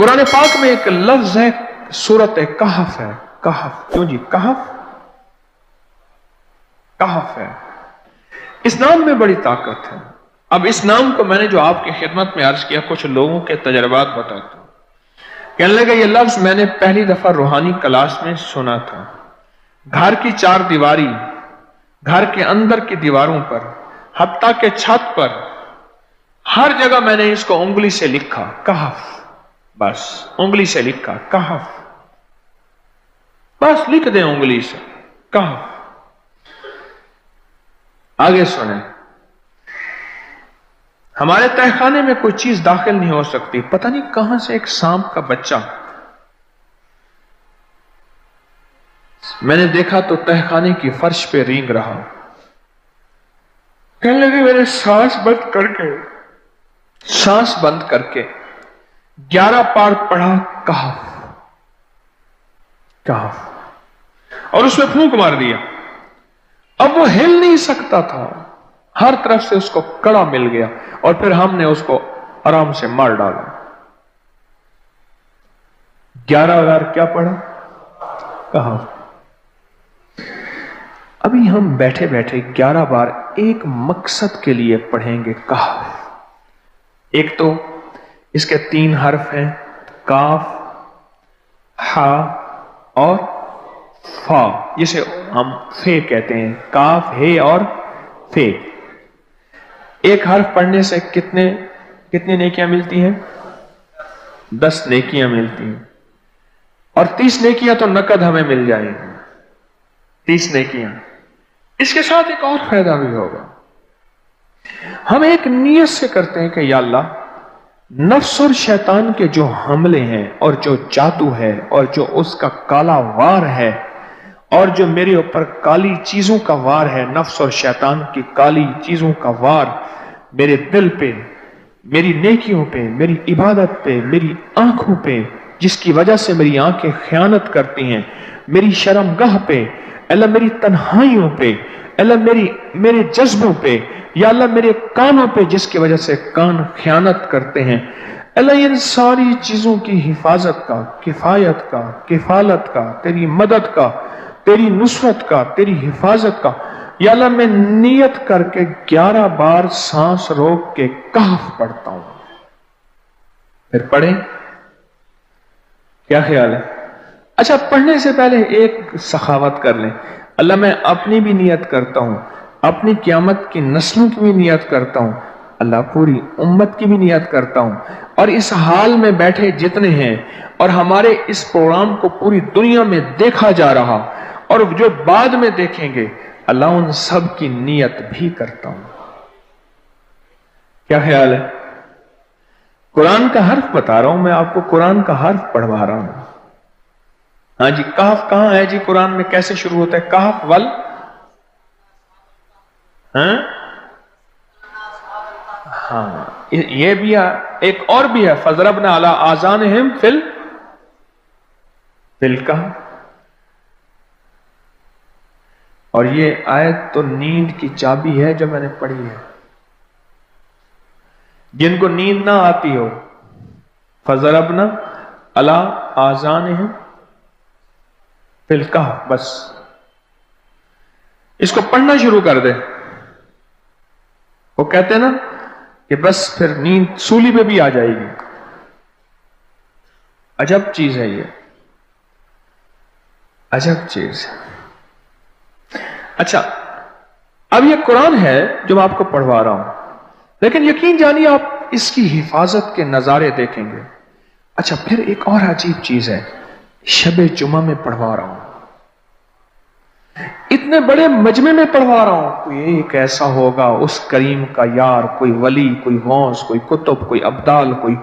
कुरान पाक में एक लफ्ज है, सूरत कहफ है। कहफ, क्यों जी? कहफ, कहफ है। इस नाम में बड़ी ताकत है। अब इस नाम को मैंने जो आपकी खिदमत में अर्ज किया, कुछ लोगों के तजर्बात बताता हूं। कहने लगा ये लफ्ज मैंने पहली दफा रूहानी क्लास में सुना था। घर की चार दीवारी, घर के अंदर की दीवारों पर, हत्ता के छत पर, हर जगह मैंने इसको उंगली से लिखा, कहफ। बस उंगली से लिखा कहफ, बस लिख दें उंगली से कहफ। आगे सुने, हमारे तहखाने में कोई चीज दाखिल नहीं हो सकती। पता नहीं कहां से एक सांप का बच्चा मैंने देखा तो तहखाने की फर्श पे रेंग रहा। कहने लगे मैंने सांस बंद करके 11 पार पढ़ा कहफ, कहफ, और उसमें फूंक मार दिया। अब वो हिल नहीं सकता था, हर तरफ से उसको कड़ा मिल गया, और फिर हमने उसको आराम से मार डाला। 11 बार क्या पढ़ा? कहफ। अभी हम बैठे बैठे 11 बार एक मकसद के लिए पढ़ेंगे कहफ। एक तो इसके 3 हर्फ हैं, काफ, हा और फा, जिसे हम फे कहते हैं। काफ, हे और फे। एक हर्फ पढ़ने से कितनी नेकियां मिलती हैं? 10 नेकियां मिलती हैं, और 30 नेकियां तो नकद हमें मिल जाएंगी। 30 नेकियां। इसके साथ एक और फायदा भी होगा। हम एक नियत से करते हैं कि या अल्लाह, नफ्स और शैतान के जो हमले हैं, और जो जादू है, और जो उसका काला वार है, और जो मेरे ऊपर काली चीजों का वार है, नफ्स और शैतान की काली चीजों का वार मेरे दिल पे, मेरी नेकियों पे, मेरी इबादत पे, मेरी आंखों पे, जिसकी वजह से मेरी आंखें खयानत करती हैं, मेरी शर्मगाह पे, अल्लाह मेरी तन्हाइयों पे, अल्लाह मेरे जज्बों पे, या अल्लाह मेरे कानों पे, जिसकी वजह से कान खयानत करते हैं, अल्लाह इन सारी चीजों की हिफाजत का, किफायत का, किफालत का, तेरी मदद का, तेरी नुसरत का, तेरी हिफाजत का, या अल्लाह मैं नियत करके 11 बार सांस रोक के कहफ पढ़ता हूं। फिर पढ़ें, क्या ख्याल है? अच्छा, पढ़ने से पहले एक सखावत कर लें। अल्लाह मैं अपनी भी नियत करता हूं, अपनी क़यामत की नस्लों की भी नियत करता हूं, अल्लाह पूरी उम्मत की भी नियत करता हूं, और इस हाल में बैठे जितने हैं, और हमारे इस प्रोग्राम को पूरी दुनिया में देखा जा रहा, और जो बाद में देखेंगे, अल्लाह उन सब की नियत भी करता हूं। क्या ख्याल है? कुरान का हर्फ बता रहा हूं मैं आपको, कुरान का हर्फ पढ़वा रहा हूं। हाँ जी, कहफ कहां है जी कुरान में? कैसे शुरू होता है कहफ? वल, हाँ, ये भी है। एक और भी है, फजरबना अला आज़ानिहिम फिल कहफ। और ये आयत तो नींद की चाबी है जो मैंने पढ़ी है। जिनको नींद ना आती हो, फजरबना अला आज़ानिहिम फिल कहफ, बस इसको पढ़ना शुरू कर दे। वो कहते हैं ना कि बस फिर नींद सूली पे भी आ जाएगी। अजब चीज है ये, अजब चीज। अच्छा, अब ये कुरान है जो मैं आपको पढ़वा रहा हूं, लेकिन यकीन जानिए आप इसकी हिफाजत के नजारे देखेंगे। अच्छा, फिर एक और अजीब चीज है, शबे जुमा में पढ़वा रहा हूं, इतने बड़े मजमे में पढ़वा रहा हूं। कोई एक ऐसा होगा उस करीम का यार, कोई वली, कोई गौस, कोई कुतुब, कोई अब्दाल, कोई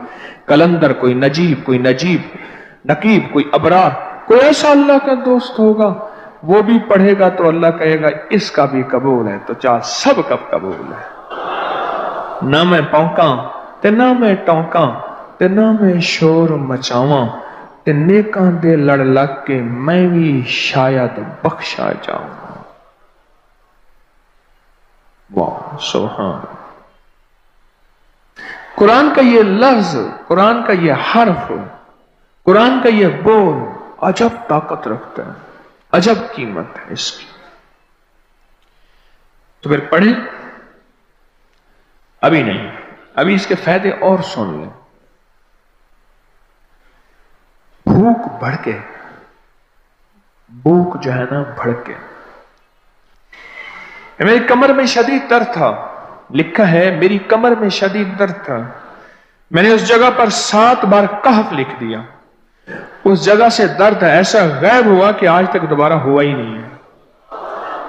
कलंदर, कोई नजीब, कोई नकीब, कोई अबरार, कोई ऐसा अल्लाह का दोस्त होगा। वो भी पढ़ेगा तो अल्लाह कहेगा इसका भी कबूल है, तो चाह सब कब कबूल है। ना मैं पौंका ते ना मैं टौंका, ते ना मैं शोर मचावा, ते नेकां दे लड़ लग के मैं भी शायद बख्शा जाऊं। वाह सुभान। कुरान का ये लफ्ज, कुरान का ये हर्फ कुरान का ये बोल अजब ताकत रखता है, अजब कीमत है इसकी। तो फिर पढ़े, अभी नहीं, अभी इसके फायदे और सुन लें। भूख भड़के, भूख जो है ना भड़के। मेरी कमर में शदीद दर्द था, लिखा है मेरी कमर में शदीद दर्द था, मैंने उस जगह पर 7 बार कहफ लिख दिया। उस जगह से दर्द ऐसा गायब हुआ कि आज तक दोबारा हुआ ही नहीं है।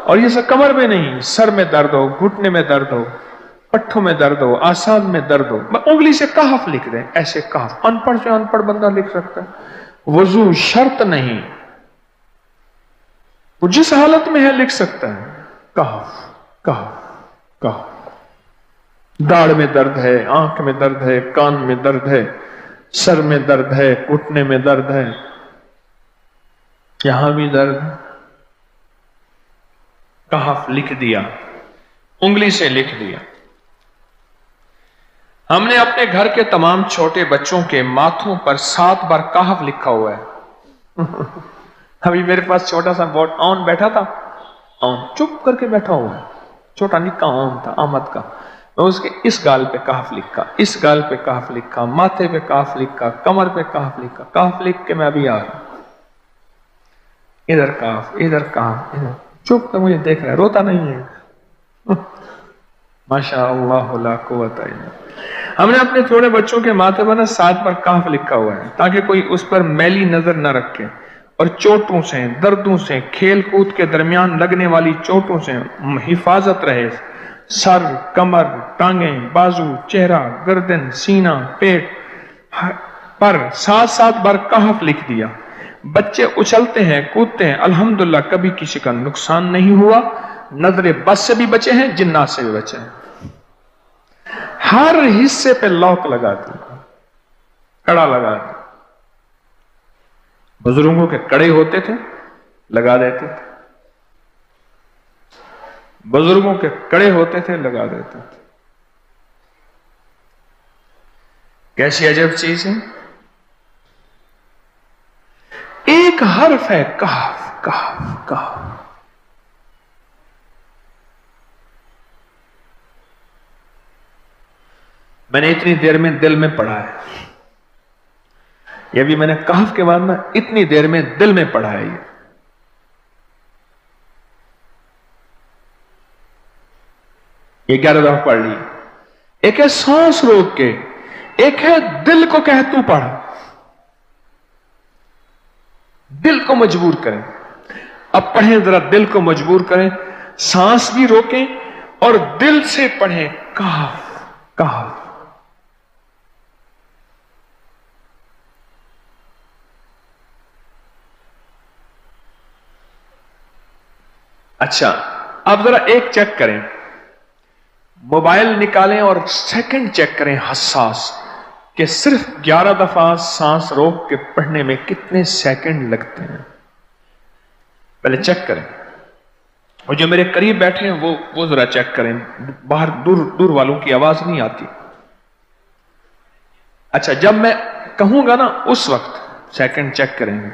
और ये सब कमर में नहीं, सर में दर्द हो, घुटने में दर्द हो, पट्ठों में दर्द हो, आसान में दर्द हो, उंगली से कहफ लिख दें, ऐसे कहफ अनपढ़ से अनपढ़ बंदा लिख सकता है। वजू शर्त नहीं, वो जिस हालत में है लिख सकता है। कहफ कहफ कहफ। दाढ़ में दर्द है, आंख में दर्द है, कान में दर्द है, सर में दर्द है, घुटने में दर्द है, यहां भी दर्द है, कहफ लिख दिया, उंगली से लिख दिया। हमने अपने घर के तमाम छोटे बच्चों के माथों पर 7 बार कहफ लिखा हुआ है। अभी मेरे पास छोटा सा बोर्ड ऑन बैठा था, ऑन चुप करके बैठा हुआ है, छोटा निक्का ऑन था आमद का, मैं उसके इस गाल पे कहफ लिखा, इस गाल पे कहफ लिखा, माथे पे कहफ लिखा, कमर पे कहफ लिखा, कहफ लिख के मैं अभी आ रहा हूं, इधर कहफ, इधर कहफ, इधर चुप कर मुझे देख रहा है, रोता नहीं है। माशा अल्लाह ला कुव्वता इल्ला। हमने अपने थोड़े बच्चों के माथे पर 7 बार कहफ लिखा हुआ है ताकि कोई उस पर मैली नजर न रखे और चोटों से, दर्दों से, खेल कूद के दरमियान लगने वाली चोटों से हिफाजत रहे। सर, कमर, टांगें, बाजू, चेहरा, गर्दन, सीना, पेट पर 7-7 बार कहफ लिख दिया। बच्चे उछलते हैं, कूदते हैं, अल्हम्दुलिल्लाह कभी किसी का नुकसान नहीं हुआ। नजरे बस से भी बचे हैं, जिन्नात से भी बचे हैं। हर हिस्से पे लॉक लगा दिया, कड़ा लगा दिया। बुजुर्गों के कड़े होते थे, लगा देते थे, बुजुर्गों के कड़े होते थे, लगा देते थे। कैसी अजब चीज है। एक हर्फ है कहफ कहफ कहफ। मैंने इतनी देर में दिल में पढ़ा है, ये भी मैंने कहफ के बाद ना इतनी देर में दिल में पढ़ा है। ये 11 दफा पढ़ ली। एक है सांस रोक के, एक है दिल को कह तू पढ़, दिल को मजबूर करें। अब पढ़ें, जरा दिल को मजबूर करें, सांस भी रोकें और दिल से पढ़ें कहफ कहफ। अच्छा, अब जरा एक चेक करें, मोबाइल निकालें और सेकंड चेक करें हसास कि सिर्फ 11 दफा सांस रोक के पढ़ने में कितने सेकंड लगते हैं। पहले चेक करें, और जो मेरे करीब बैठे हैं वो जरा चेक करें, बाहर दूर दूर वालों की आवाज नहीं आती। अच्छा, जब मैं कहूंगा ना उस वक्त सेकंड चेक करेंगे।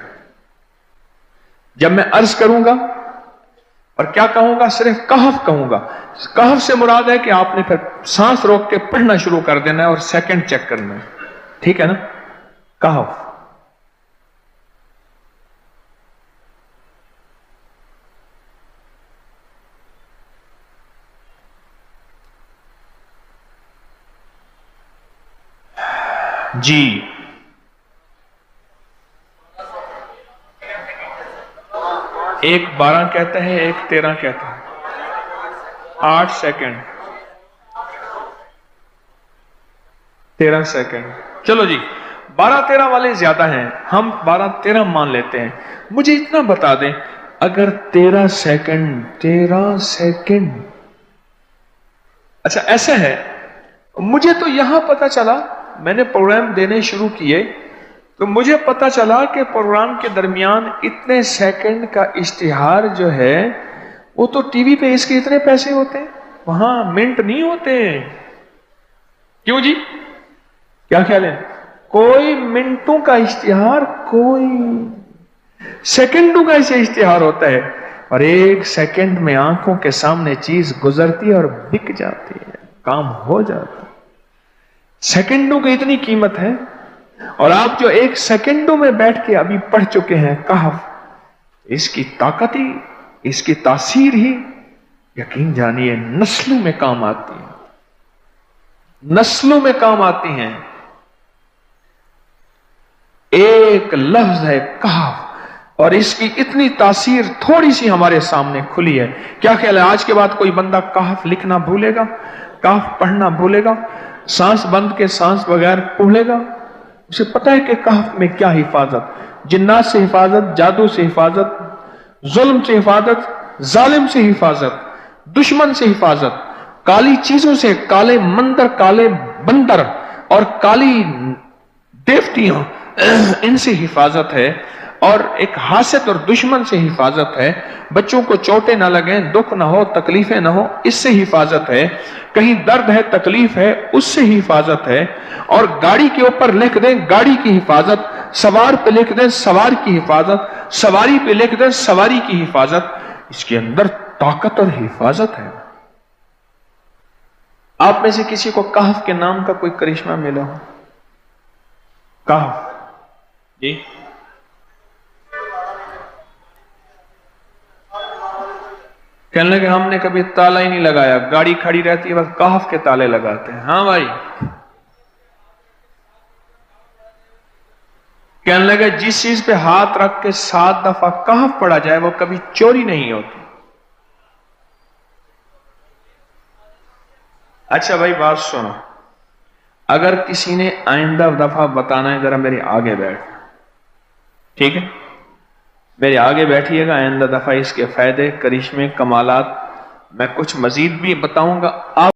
जब मैं अर्ज करूंगा और क्या कहूंगा, सिर्फ कहफ कहूंगा। कहफ से मुराद है कि आपने फिर सांस रोक के पढ़ना शुरू कर देना है और सेकंड चेक करना है, ठीक है ना। कहफ। जी, एक 12 कहता है, एक 13 कहता है। 8 सेकंड, 13 सेकंड। चलो जी, 12-13 वाले ज्यादा हैं, हम 12-13 मान लेते हैं। मुझे इतना बता दें, अगर 13 सेकंड, अच्छा ऐसा है, मुझे तो यहां पता चला, मैंने प्रोग्राम देने शुरू किए तो मुझे पता चला कि प्रोग्राम के दरमियान इतने सेकंड का इश्तिहार जो है वो तो टीवी पे इसके इतने पैसे होते हैं, वहां मिनट नहीं होते। क्यों जी, क्या ख्याल है? कोई मिनटों का इश्तिहार, कोई सेकंडों का इसे इश्तिहार होता है, और एक सेकंड में आंखों के सामने चीज गुजरती है और बिक जाती है, काम हो जाता है। सेकंडों की इतनी कीमत है। और आप जो एक सेकंडों में बैठ के अभी पढ़ चुके हैं कहफ, इसकी ताकत ही, इसकी तासीर ही यकीन जानिए नस्लों में काम आती है, नस्लों में काम आती हैं। एक लफ्ज है कहफ, और इसकी इतनी तासीर थोड़ी सी हमारे सामने खुली है। क्या ख्याल है आज के बाद कोई बंदा कहफ लिखना भूलेगा, कहफ पढ़ना भूलेगा, सांस बंद के सांस बगैर पढ़ेगा? उसे पता है कि कहफ में क्या हिफाजत, जिन्नात से हिफाजत, जादू से हिफाजत, जुल्म से हिफाजत, जालिम से हिफाजत, दुश्मन से हिफाजत, काली चीजों से, काले मंदिर, काले बंदर और काली देवतियों, इनसे हिफाजत है। और एक हासद और दुश्मन से हिफाजत है। बच्चों को चोटें ना लगें, दुख ना हो, तकलीफें ना हो, इससे हिफाजत है। कहीं दर्द है, तकलीफ है, उससे हिफाजत है। और गाड़ी के ऊपर लिख दें गाड़ी की हिफाजत, सवार पे लिख दें सवार की हिफाजत, सवारी पे लिख दें सवारी की हिफाजत। इसके अंदर ताकत और हिफाजत है। आप में से किसी को कहफ के नाम का कोई करिश्मा मिला हो? कहफ जी, कहने लगे हमने कभी ताला ही नहीं लगाया, गाड़ी खड़ी रहती है बस कहफ के ताले लगाते हैं। हाँ भाई, कहने लगे जिस चीज पे हाथ रख के 7 दफा कहफ पढ़ा जाए वो कभी चोरी नहीं होती। अच्छा भाई बात सुनो, अगर किसी ने आइंदा दफा बताना है, जरा मेरे आगे बैठ, ठीक है, मेरे आगे बैठिएगा। आइंदा दफा इसके फायदे, करिश्मे, कमालात मैं कुछ मजीद भी बताऊंगा। आप